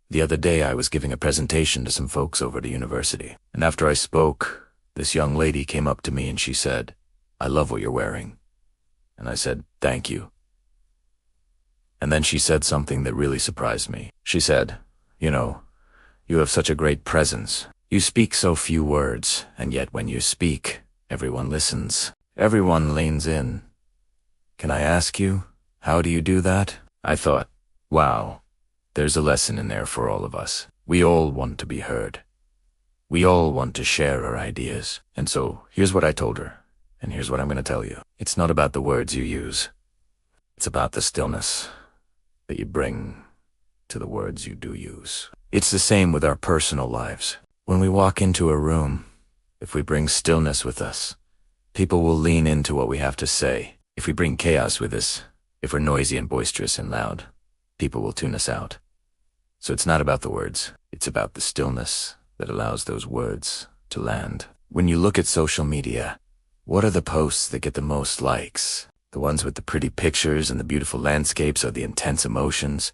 The other day I was giving a presentation to some folks over at university, and after I spoke, this young lady came up to me and she said, "I love what you're wearing." And I said, "Thank you." And then she said something that really surprised me. She said, "You have such a great presence. You speak so few words, and yet when you speak, everyone listens. Everyone leans in. Can I ask you, how do you do that?" I thought, wow, there's a lesson in there for all of us. We all want to be heard. We all want to share our ideas. And so here's what I told her, and here's what I'm going to tell you. It's not about the words you use. It's about the stillness that you bring to the words you do use. It's the same with our personal lives. When we walk into a room, if we bring stillness with us, people will lean into what we have to say. If we bring chaos with us, if we're noisy and boisterous and loud, people will tune us out. So it's not about the words. It's about the stillness that allows those words to land. When you look at social media, what are the posts that get the most likes? The ones with the pretty pictures and the beautiful landscapes or the intense emotions?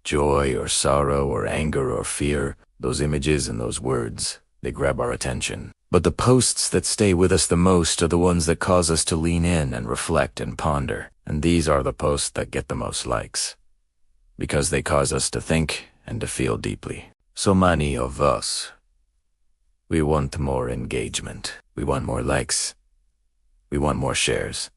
Joy or sorrow or anger or fear? Those images and those words, they grab our attention. But the posts that stay with us the most are the ones that cause us to lean in and reflect and ponder. And these are the posts that get the most likes, because they cause us to think and to feel deeply. So many of us, we want more engagement. We want more likes. We want more shares.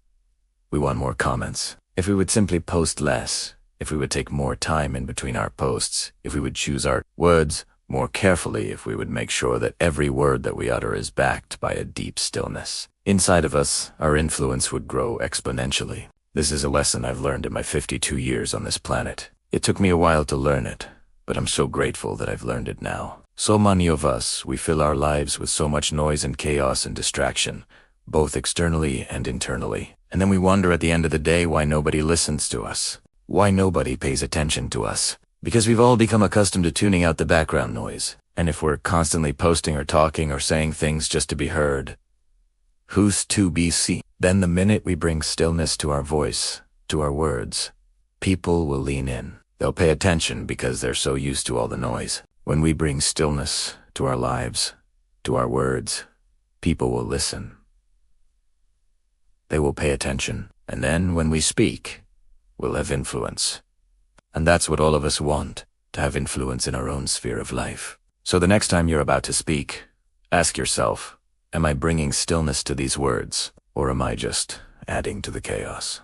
We want more comments. If we would simply post less, if we would take more time in between our posts, if we would choose our words more carefully, if we would make sure that every word that we utter is backed by a deep stillness, inside of us, our influence would grow exponentially. This is a lesson I've learned in my 52 years on this planet. It took me a while to learn it, but I'm so grateful that I've learned it now. So many of us, we fill our lives with so much noise and chaos and distraction, both externally and internally. And then we wonder at the end of the day why nobody listens to us, why nobody pays attention to us. Because we've all become accustomed to tuning out the background noise. And if we're constantly posting or talking or saying things just to be heard, who's to be seen? Then the minute we bring stillness to our voice, to our words, people will lean in. They'll pay attention because they're so used to all the noise. When we bring stillness to our lives, to our words, people will listen. They will pay attention. And then when we speak, we'll have influence. And that's what all of us want, to have influence in our own sphere of life. So the next time you're about to speak, ask yourself, am I bringing stillness to these words, or am I just adding to the chaos?